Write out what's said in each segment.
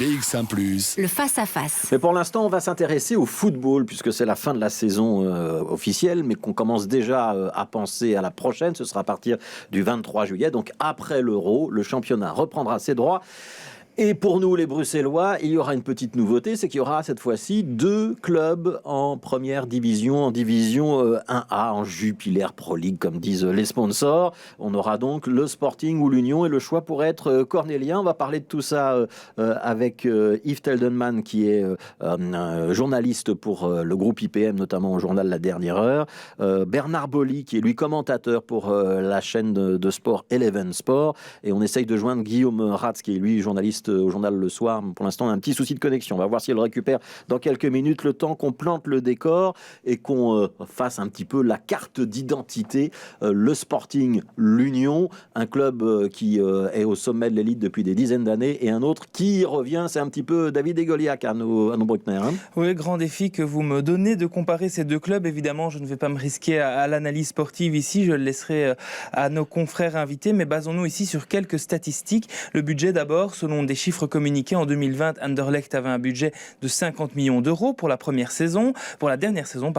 BX1 +. Le face-à-face. Mais pour l'instant, on va s'intéresser au football, puisque c'est la fin de la saison officielle, mais qu'on commence déjà à penser à la prochaine. Ce sera à partir du 23 juillet, donc après l'Euro, le championnat reprendra ses droits. Et pour nous, les Bruxellois, il y aura une petite nouveauté, c'est qu'il y aura cette fois-ci 2 clubs en première division, en division 1A, en Jupiler Pro League, comme disent les sponsors. On aura donc le Sporting ou l'Union, et le choix pourrait être cornélien. On va parler de tout ça avec Yves Teldenman, qui est journaliste pour le groupe IPM, notamment au journal La Dernière Heure. Bernard Boly, qui est lui commentateur pour la chaîne de sport Eleven Sport. Et on essaye de joindre Guillaume Ratz, qui est lui journaliste au journal Le Soir. Pour l'instant, on a un petit souci de connexion. On va voir si elle récupère dans quelques minutes, le temps qu'on plante le décor et qu'on fasse un petit peu la carte d'identité. Le Sporting, l'Union, un club qui est au sommet de l'élite depuis des dizaines d'années, et un autre qui revient, c'est un petit peu David et Goliath à nos Bruckner. Hein. Oui, grand défi que vous me donnez de comparer ces deux clubs. Évidemment, je ne vais pas me risquer à l'analyse sportive ici, je le laisserai à nos confrères invités, mais basons-nous ici sur quelques statistiques. Le budget d'abord, selon des chiffres communiqués en 2020, Anderlecht avait un budget de 50 millions d'euros pour la dernière saison.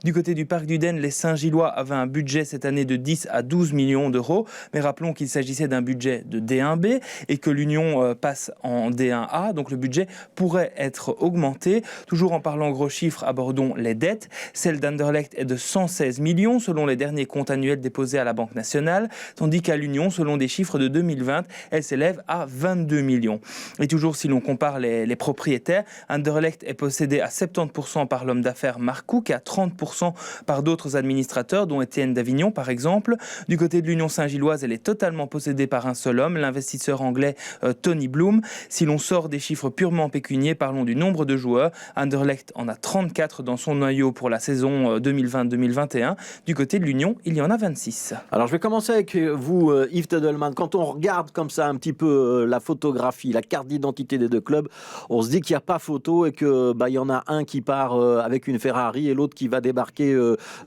Du côté du Parc du Den, les Saint-Gillois avaient un budget cette année de 10 à 12 millions d'euros. Mais rappelons qu'il s'agissait d'un budget de D1B et que l'Union passe en D1A. Donc le budget pourrait être augmenté. Toujours en parlant gros chiffres, abordons les dettes. Celle d'Anderlecht est de 116 millions selon les derniers comptes annuels déposés à la Banque nationale. Tandis qu'à l'Union, selon des chiffres de 2020, elle s'élève à 22 millions. Et toujours si l'on compare les propriétaires, Anderlecht est possédé à 70% par l'homme d'affaires Mark Cook et à 30% par d'autres administrateurs, dont Étienne d'Avignon par exemple. Du côté de l'Union Saint-Gilloise, elle est totalement possédée par un seul homme, l'investisseur anglais Tony Bloom. Si l'on sort des chiffres purement pécuniers, parlons du nombre de joueurs. Anderlecht en a 34 dans son noyau pour la saison 2020-2021. Du côté de l'Union, il y en a 26. Alors je vais commencer avec vous, Yves Teldenman. Quand on regarde comme ça un petit peu la photographie, la carte d'identité des deux clubs, on se dit qu'il n'y a pas photo et que il y en a un qui part avec une Ferrari et l'autre qui va débarquer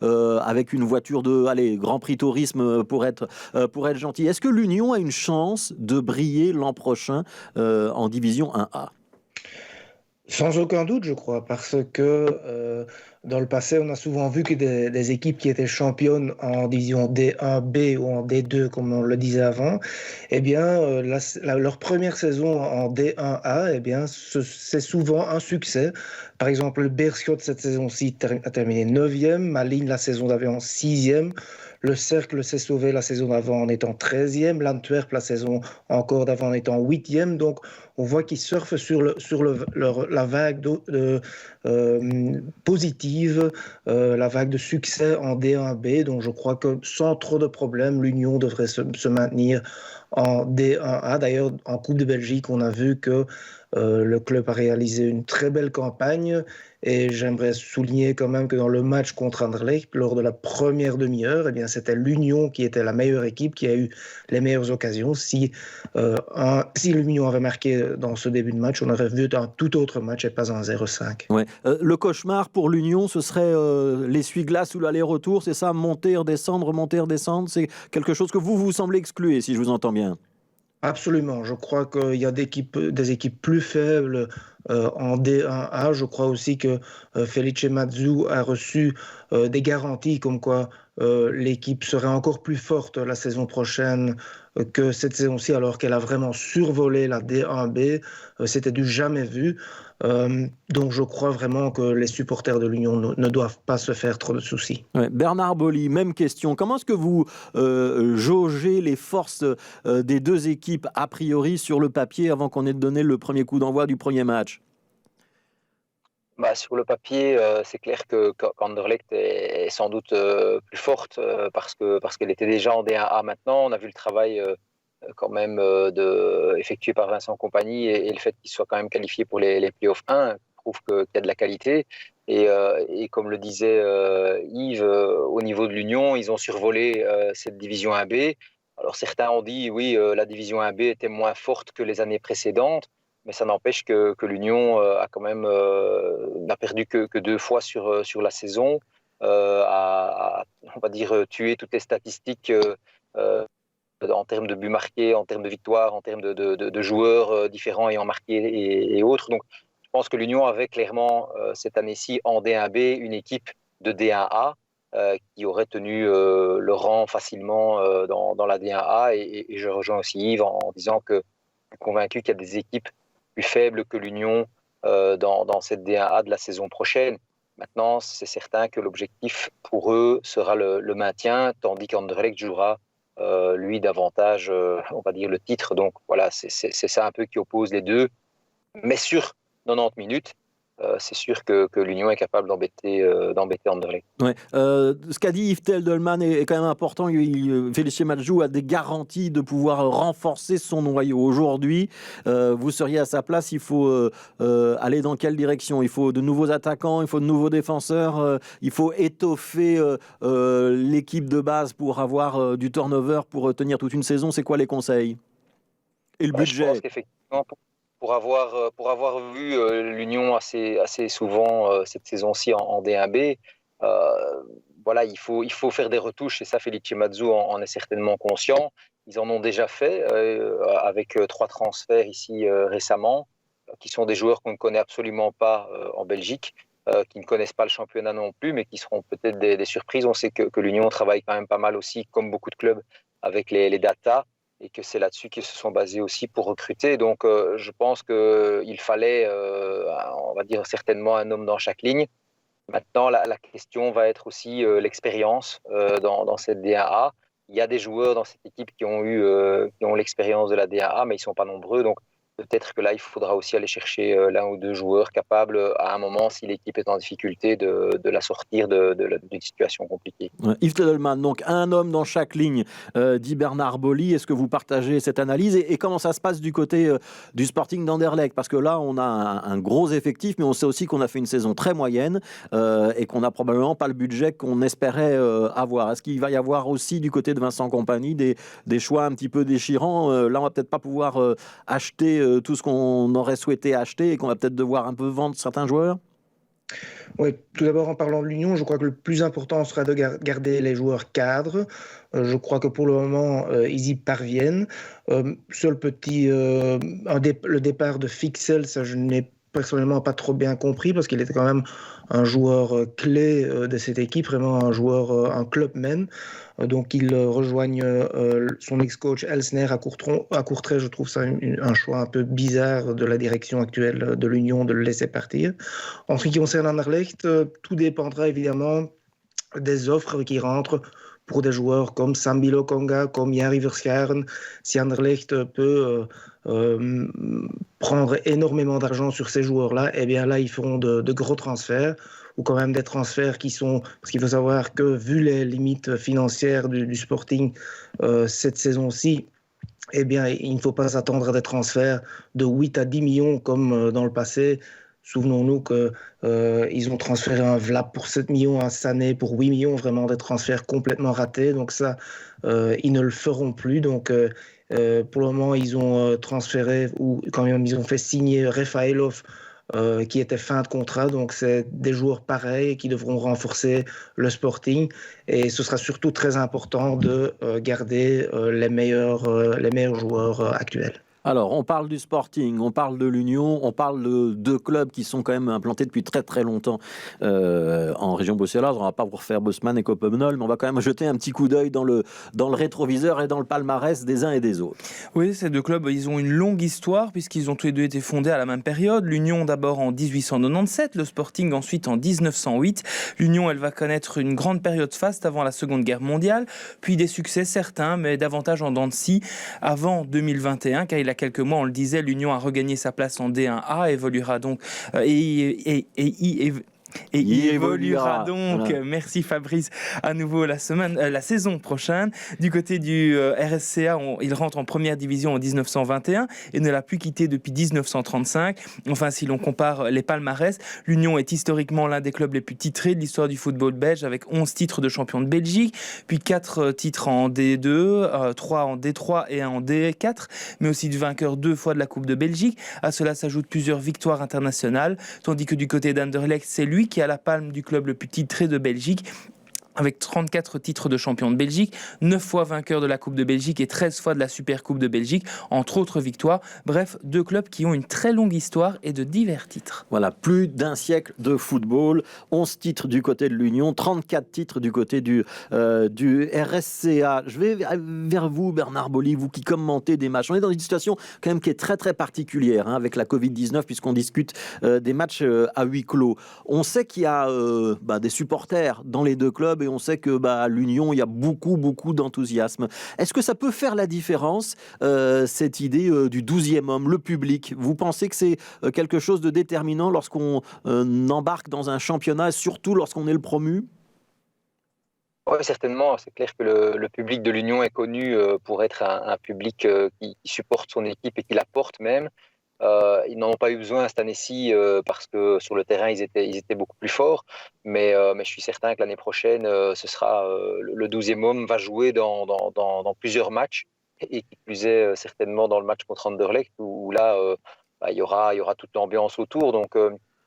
avec une voiture de Grand Prix Tourisme pour être gentil. Est-ce que l'Union a une chance de briller l'an prochain en division 1A? Sans aucun doute, je crois, parce que dans le passé, on a souvent vu que des équipes qui étaient championnes en division D1B ou en D2, comme on le disait avant, eh bien, leur première saison en D1A, eh bien, c'est souvent un succès. Par exemple, le Beerschot, cette saison-ci, a terminé 9e, Malines, la saison d'avant, 6e. Le Cercle s'est sauvé la saison d'avant en étant 13e, l'Antwerp la saison encore d'avant en étant 8e. Donc, on voit qu'ils surfent sur la vague positive, la vague de succès en D1B. Donc, je crois que sans trop de problèmes, l'Union devrait se maintenir en D1A. D'ailleurs, en Coupe de Belgique, on a vu que le club a réalisé une très belle campagne. Et j'aimerais souligner quand même que dans le match contre Anderlecht, lors de la première demi-heure, eh bien, c'était l'Union qui était la meilleure équipe, qui a eu les meilleures occasions. Si l'Union avait marqué dans ce début de match, on aurait vu un tout autre match et pas un 0-5. Ouais. Le cauchemar pour l'Union, ce serait l'essuie-glace ou l'aller-retour, c'est ça, monter, redescendre, c'est quelque chose que vous semblez excluer, si je vous entends bien. Absolument. Je crois qu'il y a des équipes plus faibles en D1A. Je crois aussi que Felice Mazzu a reçu des garanties comme quoi l'équipe serait encore plus forte la saison prochaine que cette saison-ci, alors qu'elle a vraiment survolé la D1B. C'était du jamais vu. Donc je crois vraiment que les supporters de l'Union ne doivent pas se faire trop de soucis. Ouais. Bernard Boly, même question. Comment est-ce que vous jaugez les forces des deux équipes a priori sur le papier avant qu'on ait donné le premier coup d'envoi du premier match? Sur le papier, c'est clair qu'Anderlecht est sans doute plus forte parce qu'elle était déjà en D1A maintenant. On a vu le travail quand même effectué par Vincent Kompany et le fait qu'il soit quand même qualifié pour les playoffs 1 prouve qu'il y a de la qualité. Et comme le disait Yves, au niveau de l'Union, ils ont survolé cette division 1B. Alors certains ont dit oui, la division 1B était moins forte que les années précédentes. Mais ça n'empêche que l'Union a quand même n'a perdu que 2 fois sur la saison, on va dire tué toutes les statistiques en termes de buts marqués, en termes de victoires, en termes de joueurs différents ayant marqué et autres. Donc, je pense que l'Union avait clairement cette année-ci en D1B une équipe de D1A qui aurait tenu le rang facilement dans la D1A. Et je rejoins aussi Yves en disant que je suis convaincu qu'il y a des équipes plus faibles que l'Union dans cette D1A de la saison prochaine. Maintenant, c'est certain que l'objectif pour eux sera le maintien, tandis qu'Anderlecht jouera, lui, davantage, on va dire, le titre. Donc voilà, c'est ça un peu qui oppose les deux. Mais sur 90 minutes, c'est sûr que l'Union est capable d'embêter Anderlecht. Ouais. Ce qu'a dit Yves Teldelman est quand même important. Felice Majou a des garanties de pouvoir renforcer son noyau. Aujourd'hui, vous seriez à sa place, il faut aller dans quelle direction ? Il faut de nouveaux attaquants, il faut de nouveaux défenseurs, il faut étoffer l'équipe de base pour avoir du turnover pour tenir toute une saison. C'est quoi les conseils ? Et le budget ? Je pense qu'effectivement, pour avoir vu l'Union assez souvent cette saison-ci en D1B, voilà, il faut faire des retouches, et ça, Felice Majou en est certainement conscient. Ils en ont déjà fait avec 3 transferts ici récemment, qui sont des joueurs qu'on ne connaît absolument pas en Belgique, qui ne connaissent pas le championnat non plus, mais qui seront peut-être des surprises. On sait que l'Union travaille quand même pas mal aussi, comme beaucoup de clubs, avec les datas, et que c'est là-dessus qu'ils se sont basés aussi pour recruter. Donc, je pense qu'il fallait, on va dire, certainement un homme dans chaque ligne. Maintenant, la question va être aussi l'expérience dans cette D1A. Il y a des joueurs dans cette équipe qui ont l'expérience de la D1A, mais ils ne sont pas nombreux. Donc, peut-être que là, il faudra aussi aller chercher l'un ou deux joueurs capables, à un moment, si l'équipe est en difficulté, de la sortir d'une situation compliquée. Yves Teldelman, donc un homme dans chaque ligne, dit Bernard Boly. Est-ce que vous partagez cette analyse et comment ça se passe du côté du Sporting d'Anderlecht ? Parce que là, on a un gros effectif, mais on sait aussi qu'on a fait une saison très moyenne et qu'on n'a probablement pas le budget qu'on espérait avoir. Est-ce qu'il va y avoir aussi du côté de Vincent Kompany des choix un petit peu déchirants ? Là, on va peut-être pas pouvoir acheter tout ce qu'on aurait souhaité acheter et qu'on va peut-être devoir un peu vendre certains joueurs ? Oui, tout d'abord en parlant de l'Union, je crois que le plus important sera de garder les joueurs cadres. Je crois que pour le moment, ils y parviennent. Sur le départ de Fixel, ça je n'ai personnellement pas trop bien compris parce qu'il était quand même un joueur clé de cette équipe, vraiment un clubman. Donc ils rejoignent son ex-coach Elsner à Courtrai. Je trouve ça un choix un peu bizarre de la direction actuelle de l'Union de le laisser partir. En ce qui concerne Anderlecht, tout dépendra évidemment des offres qui rentrent pour des joueurs comme Sambi Lokonga, comme Jari Verscharen. Si Anderlecht peut prendre énormément d'argent sur ces joueurs-là, eh bien là, ils feront de gros transferts, ou quand même des transferts qui sont... Parce qu'il faut savoir que, vu les limites financières du Sporting cette saison-ci, eh bien, il ne faut pas s'attendre à des transferts de 8 à 10 millions comme dans le passé. Souvenons-nous qu'ils ont transféré un Vlap pour 7 millions, un Sané pour 8 millions, vraiment des transferts complètement ratés. Donc ça, ils ne le feront plus. Donc pour le moment, ils ont transféré, ou quand même ils ont fait signer Refaelov, qui était fin de contrat. Donc c'est des joueurs pareils qui devront renforcer le Sporting. Et ce sera surtout très important de garder les meilleurs joueurs actuels. Alors, on parle du Sporting, on parle de l'Union, on parle de deux clubs qui sont quand même implantés depuis très très longtemps en région bruxelloise. On ne va pas vous refaire Bosman et Copenhague, mais on va quand même jeter un petit coup d'œil dans le rétroviseur et dans le palmarès des uns et des autres. Oui, ces deux clubs, ils ont une longue histoire puisqu'ils ont tous les deux été fondés à la même période. L'Union d'abord en 1897, le Sporting ensuite en 1908. L'Union, elle va connaître une grande période faste avant la Seconde Guerre mondiale, puis des succès certains, mais davantage en dents de scie avant 2021, car il y a quelques mois, on le disait, l'Union a regagné sa place en D1A, évoluera donc et y évoluera donc, voilà. Merci Fabrice, à nouveau la saison prochaine. Du côté du RSCA, il rentre en première division en 1921 et ne l'a plus quitté depuis 1935. Enfin, si l'on compare les palmarès, l'Union est historiquement l'un des clubs les plus titrés de l'histoire du football belge, avec 11 titres de champion de Belgique, puis 4 titres en D2, 3 en D3 et 1 en D4, mais aussi du vainqueur 2 fois de la Coupe de Belgique. À cela s'ajoutent plusieurs victoires internationales, tandis que du côté d'Anderlecht, c'est lui qui a la palme du club le plus titré de Belgique, avec 34 titres de champion de Belgique, 9 fois vainqueur de la Coupe de Belgique et 13 fois de la Super Coupe de Belgique, entre autres victoires. Bref, 2 clubs qui ont une très longue histoire et de divers titres. Voilà, plus d'un siècle de football, 11 titres du côté de l'Union, 34 titres du côté du RSCA. Je vais vers vous, Bernard Boly, vous qui commentez des matchs. On est dans une situation quand même qui est très très particulière avec la Covid-19 puisqu'on discute des matchs à huis clos. On sait qu'il y a des supporters dans les deux clubs et on sait que à l'Union, il y a beaucoup d'enthousiasme. Est-ce que ça peut faire la différence, cette idée du 12e homme, le public? Vous pensez que c'est quelque chose de déterminant lorsqu'on embarque dans un championnat, surtout lorsqu'on est le promu? Oui, certainement. C'est clair que le public de l'Union est connu pour être un public qui supporte son équipe et qui la porte même. Ils n'en ont pas eu besoin cette année-ci parce que sur le terrain, ils étaient beaucoup plus forts. Mais je suis certain que l'année prochaine, ce sera le 12e homme va jouer dans plusieurs matchs. Et qui plus est, certainement dans le match contre Anderlecht, où là, il y aura toute l'ambiance autour. Donc,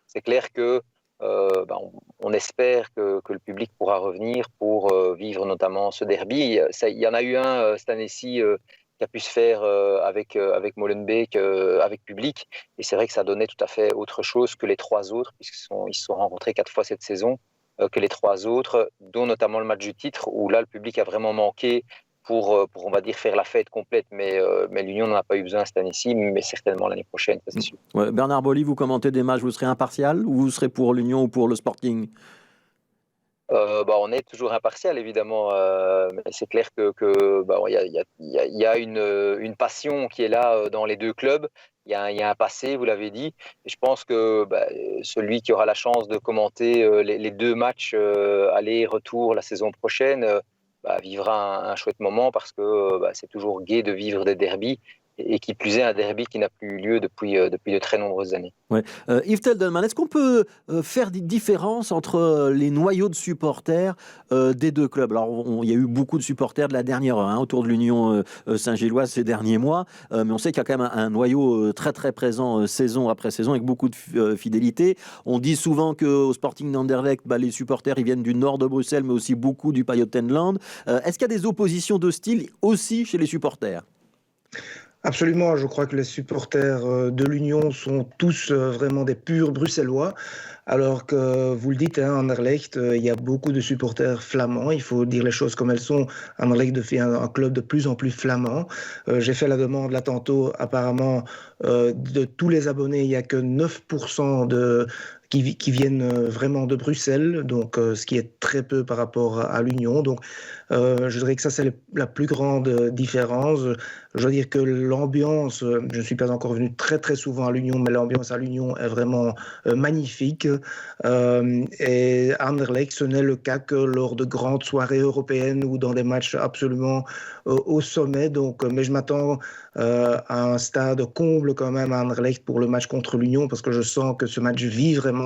c'est clair que on espère que le public pourra revenir pour vivre notamment ce derby. Il y en a eu un cette année-ci qui a pu se faire avec Molenbeek, avec public. Et c'est vrai que ça donnait tout à fait autre chose que les 3 autres, puisqu'ils se sont rencontrés 4 fois cette saison, que les 3 autres, dont notamment le match du titre, où là, le public a vraiment manqué pour on va dire, faire la fête complète. Mais l'Union n'en a pas eu besoin cette année-ci, mais certainement l'année prochaine, ça c'est sûr. Ouais, Bernard Boly, vous commentez des matchs, vous serez impartial ou vous serez pour l'Union ou pour le Sporting? On est toujours impartial, évidemment, mais c'est clair que il y a une passion qui est là dans les deux clubs. Il y a un passé, vous l'avez dit. Et je pense que celui qui aura la chance de commenter les 2 matchs aller-retour la saison prochaine vivra un chouette moment parce que c'est toujours gai de vivre des derbys. Et qui plus est un derby qui n'a plus eu lieu depuis de très nombreuses années. Ouais. Yves Teldelman, est-ce qu'on peut faire des différences entre les noyaux de supporters des deux clubs? Alors, il y a eu beaucoup de supporters de la dernière heure autour de l'Union Saint-Gilloise ces derniers mois, mais on sait qu'il y a quand même un noyau très très présent saison après saison avec beaucoup de fidélité. On dit souvent qu'au Sporting d'Anderlecht, les supporters ils viennent du nord de Bruxelles, mais aussi beaucoup du Pajottenland. Est-ce qu'il y a des oppositions de style aussi chez les supporters? Absolument, je crois que les supporters de l'Union sont tous vraiment des purs Bruxellois, alors que vous le dites, Anderlecht, il y a beaucoup de supporters flamands, il faut dire les choses comme elles sont. Anderlecht devient un club de plus en plus flamand. J'ai fait la demande là tantôt, apparemment, de tous les abonnés, il n'y a que 9% qui viennent vraiment de Bruxelles, donc ce qui est très peu par rapport à l'Union. Donc, je dirais que ça, c'est la plus grande différence. Je veux dire que l'ambiance, je ne suis pas encore venu très très souvent à l'Union, mais l'ambiance à l'Union est vraiment magnifique. Et Anderlecht, ce n'est le cas que lors de grandes soirées européennes ou dans des matchs absolument au sommet. Donc, mais je m'attends à un stade comble quand même à Anderlecht pour le match contre l'Union, parce que je sens que ce match vit vraiment.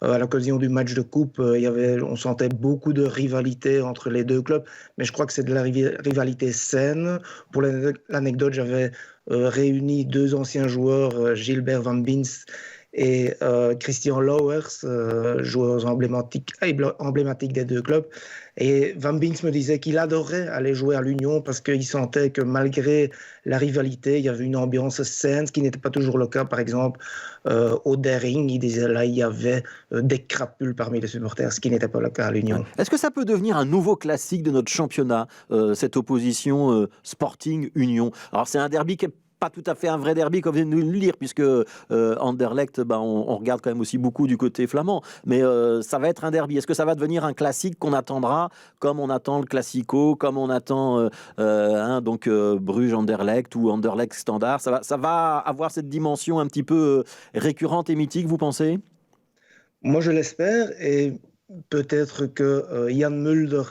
À l'occasion du match de coupe, on sentait beaucoup de rivalité entre les deux clubs, mais je crois que c'est de la rivalité saine. Pour l'anecdote, j'avais réuni 2 anciens joueurs, Gilbert Van Beens et Christian Lauwers, joueurs emblématiques des deux clubs. Et Van Beens me disait qu'il adorait aller jouer à l'Union parce qu'il sentait que malgré la rivalité, il y avait une ambiance saine, ce qui n'était pas toujours le cas, par exemple, au Daring. Il disait là, il y avait des crapules parmi les supporters, ce qui n'était pas le cas à l'Union. Est-ce que ça peut devenir un nouveau classique de notre championnat, cette opposition Sporting-Union? Alors, c'est un derby qui est pas tout à fait un vrai derby comme vous venez de nous le dire, puisque Anderlecht, on regarde quand même aussi beaucoup du côté flamand, mais ça va être un derby. Est-ce que ça va devenir un classique qu'on attendra comme on attend le Classico, comme on attend Bruges-Anderlecht ou Anderlecht-Standard? Ça va avoir cette dimension un petit peu récurrente et mythique, vous pensez? Moi, je l'espère, et peut-être que Jan Mulder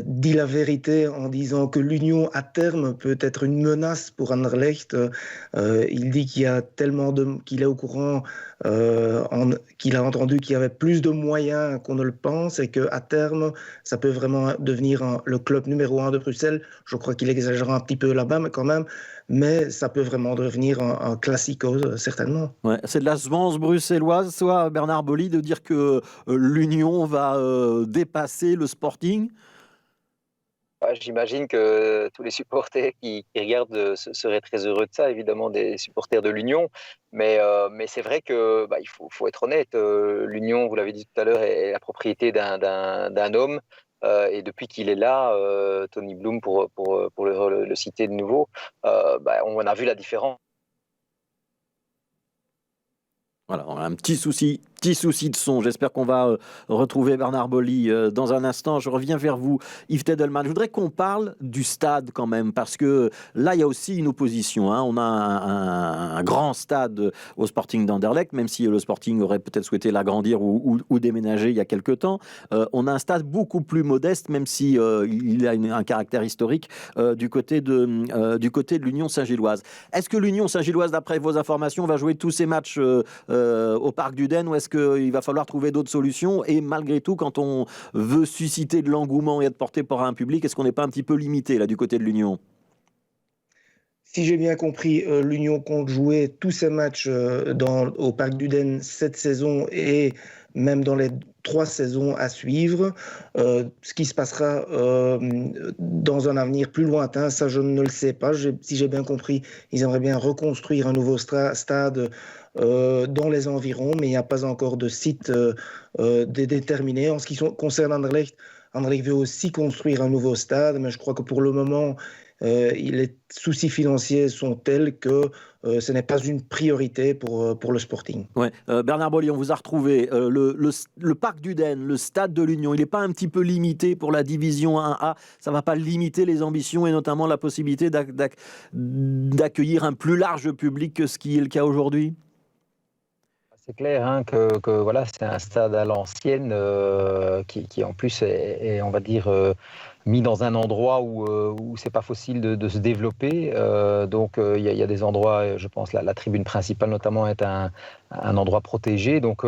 dit la vérité en disant que l'Union à terme peut être une menace pour Anderlecht. Il dit qu'il y a tellement qu'il est au courant, qu'il a entendu qu'il y avait plus de moyens qu'on ne le pense et qu'à terme, ça peut vraiment devenir le club numéro 1 de Bruxelles. Je crois qu'il exagère un petit peu là-bas, mais quand même. mais ça peut vraiment devenir un classico, certainement. Ouais, c'est de la semence bruxelloise, soit Bernard Bolli, de dire que l'Union va dépasser le Sporting. J'imagine que tous les supporters qui regardent seraient très heureux de ça, évidemment, des supporters de l'Union. Mais c'est vrai que il faut être honnête. L'Union, vous l'avez dit tout à l'heure, est la propriété d'un homme. Et depuis qu'il est là, Tony Bloom, pour le citer de nouveau, on a vu la différence. Voilà, on a un petit souci de son. J'espère qu'on va retrouver Bernard Bolli dans un instant. Je reviens vers vous, Yves Tedelman. Je voudrais qu'on parle du stade quand même, parce que là, il y a aussi une opposition. Hein. On a un grand stade au Sporting d'Anderlecht, même si le Sporting aurait peut-être souhaité l'agrandir ou déménager il y a quelque temps. On a un stade beaucoup plus modeste, même si il a un caractère historique du côté de l'Union Saint-Gilloise. Est-ce que l'Union Saint-Gilloise, d'après vos informations, va jouer tous ses matchs au Parc du Den, ou est-ce qu'il va falloir trouver d'autres solutions? Et malgré tout, quand on veut susciter de l'engouement et être porté par un public, est-ce qu'on n'est pas un petit peu limité là du côté de l'Union? Si j'ai bien compris, l'Union compte jouer tous ses matchs au Parc du Den cette saison et même dans les 3 saisons à suivre. Ce qui se passera dans un avenir plus lointain, ça je ne le sais pas. Si j'ai bien compris, ils aimeraient bien reconstruire un nouveau stade dans les environs, mais il n'y a pas encore de site déterminé. En ce qui concerne Anderlecht, Anderlecht veut aussi construire un nouveau stade, mais je crois que pour le moment, les soucis financiers sont tels que ce n'est pas une priorité pour le Sporting. Ouais. Bernard Bolli, on vous a retrouvé. Le Parc du Den, le stade de l'Union, il n'est pas un petit peu limité pour la division 1A? Ça ne va pas limiter les ambitions et notamment la possibilité d'accueillir un plus large public que ce qui est le cas aujourd'hui? C'est clair hein, que voilà, c'est un stade à l'ancienne qui en plus est, on va dire, mis dans un endroit où c'est pas facile de se développer. Donc il y a des endroits, je pense la tribune principale notamment est un endroit protégé. Donc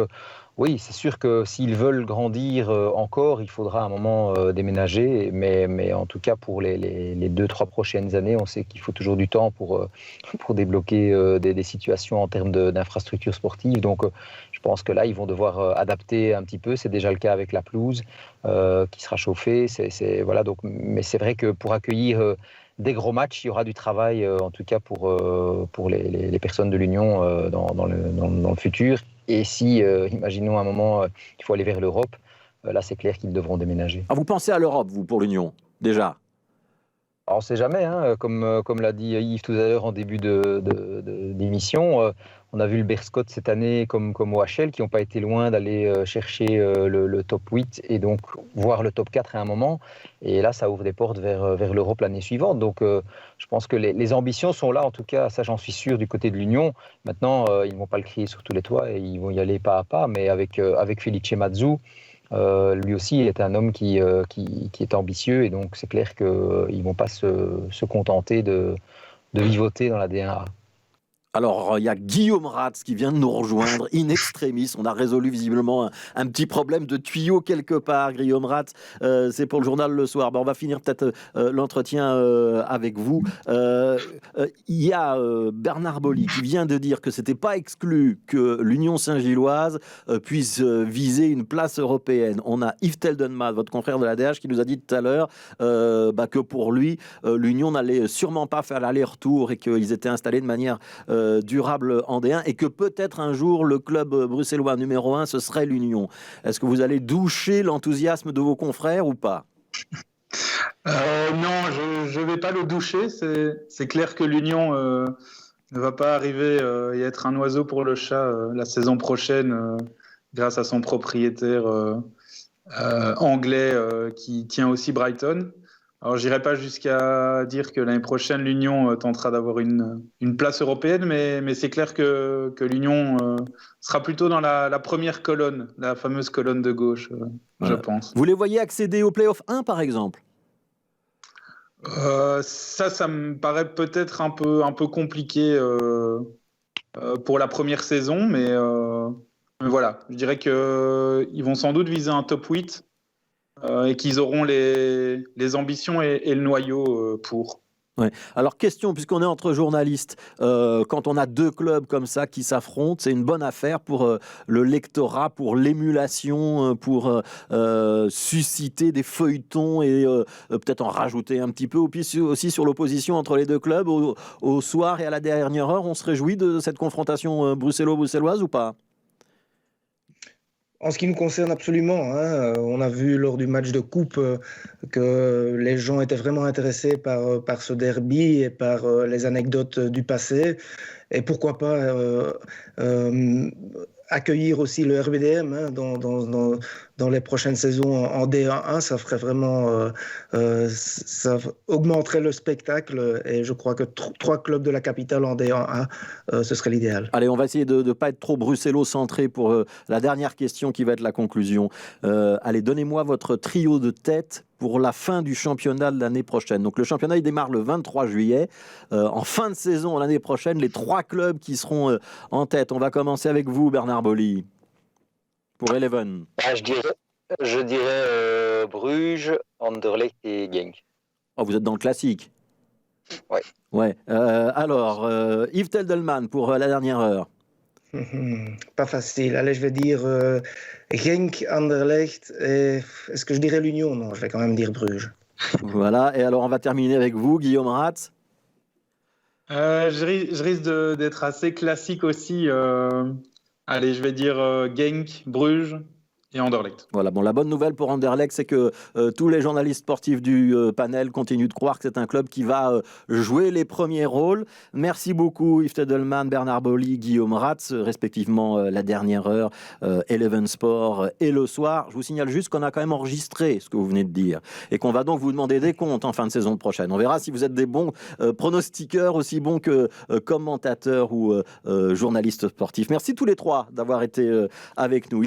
oui, c'est sûr que s'ils veulent grandir encore, il faudra à un moment déménager. Mais en tout cas, pour les 2-3 prochaines années, on sait qu'il faut toujours du temps pour débloquer des situations en termes d'infrastructures sportives. Donc je pense que là, ils vont devoir adapter un petit peu. C'est déjà le cas avec la pelouse qui sera chauffée. Voilà, donc, mais c'est vrai que pour accueillir des gros matchs, il y aura du travail, en tout cas pour les personnes de l'Union dans le futur. Et si, imaginons un moment, il faut aller vers l'Europe, là c'est clair qu'ils devront déménager. Ah, vous pensez à l'Europe, vous, pour l'Union, déjà? Alors, on ne sait jamais, hein, comme l'a dit Yves tout à l'heure en début d'émission, on a vu le Berscott cette année comme OHL qui n'ont pas été loin d'aller chercher le top 8 et donc voir le top 4 à un moment. Et là, ça ouvre des portes vers l'Europe l'année suivante. Donc je pense que les ambitions sont là, en tout cas, ça j'en suis sûr du côté de l'Union. Maintenant, ils ne vont pas le crier sur tous les toits et ils vont y aller pas à pas, mais avec Felice Mazzu, lui aussi est un homme qui est ambitieux et donc c'est clair qu'ils ne vont pas se contenter de vivoter dans la D1A. Alors, il y a Guillaume Ratz qui vient de nous rejoindre, in extremis. On a résolu visiblement un petit problème de tuyau quelque part. Guillaume Ratz, c'est pour le journal Le Soir. On va finir peut-être l'entretien avec vous. Il y a Bernard Bolli qui vient de dire que ce n'était pas exclu que l'Union Saint-Gilloise puisse viser une place européenne. On a Yves Tedelman, votre confrère de l'ADH, qui nous a dit tout à l'heure que pour lui, l'Union n'allait sûrement pas faire l'aller-retour et qu'ils étaient installés de manière durable en D1 et que peut-être un jour le club bruxellois numéro 1 ce serait l'Union. Est-ce que vous allez doucher l'enthousiasme de vos confrères ou pas? Non, je ne vais pas le doucher. C'est clair que l'Union ne va pas arriver et être un oiseau pour le chat la saison prochaine grâce à son propriétaire anglais qui tient aussi Brighton. Alors, j'irai pas jusqu'à dire que l'année prochaine, l'Union tentera d'avoir une place européenne, mais c'est clair que l'Union sera plutôt dans la première colonne, la fameuse colonne de gauche, je pense. Vous les voyez accéder au Play-off 1, par exemple? Ça me paraît peut-être un peu compliqué pour la première saison, mais voilà, je dirais qu'ils vont sans doute viser un top 8. Et qu'ils auront les ambitions et le noyau pour. Ouais. Alors, question, puisqu'on est entre journalistes, quand on a deux clubs comme ça qui s'affrontent, c'est une bonne affaire pour le lectorat, pour l'émulation, pour susciter des feuilletons et peut-être en rajouter un petit peu, aussi sur l'opposition entre les deux clubs au soir et à la dernière heure. On se réjouit de cette confrontation bruxelloise ou pas? En ce qui nous concerne absolument, hein, on a vu lors du match de coupe que les gens étaient vraiment intéressés par ce derby et par les anecdotes du passé. Et pourquoi pas accueillir aussi le RBDM hein, dans les prochaines saisons en D1, ça ferait vraiment, ça augmenterait le spectacle et je crois que 3 clubs de la capitale en D1, ce serait l'idéal. Allez, on va essayer de ne pas être trop bruxello-centré pour la dernière question qui va être la conclusion. Allez, donnez-moi votre trio de tête pour la fin du championnat de l'année prochaine. Donc le championnat, il démarre le 23 juillet. En fin de saison, l'année prochaine, les 3 clubs qui seront en tête. On va commencer avec vous, Bernard Boly, pour Eleven. Je dirais Bruges, Anderlecht et Genk. Oh, vous êtes dans le classique. Oui. Ouais. Alors, Yves Teldelman pour la dernière heure. Pas facile. Allez, je vais dire Genk, Anderlecht et est-ce que je dirais l'Union? Non, je vais quand même dire Bruges. Voilà. Et alors, on va terminer avec vous, Guillaume Ratz. Je risque d'être assez classique aussi. Allez, je vais dire Genk, Bruges et Anderlecht. Voilà, bon, la bonne nouvelle pour Anderlecht, c'est que tous les journalistes sportifs du panel continuent de croire que c'est un club qui va jouer les premiers rôles. Merci beaucoup Yves Teldelman, Bernard Boly, Guillaume Ratz, respectivement la dernière heure, Eleven Sport et le soir. Je vous signale juste qu'on a quand même enregistré ce que vous venez de dire et qu'on va donc vous demander des comptes en fin de saison prochaine. On verra si vous êtes des bons pronostiqueurs, aussi bons que commentateurs ou journalistes sportifs. Merci tous les trois d'avoir été avec nous.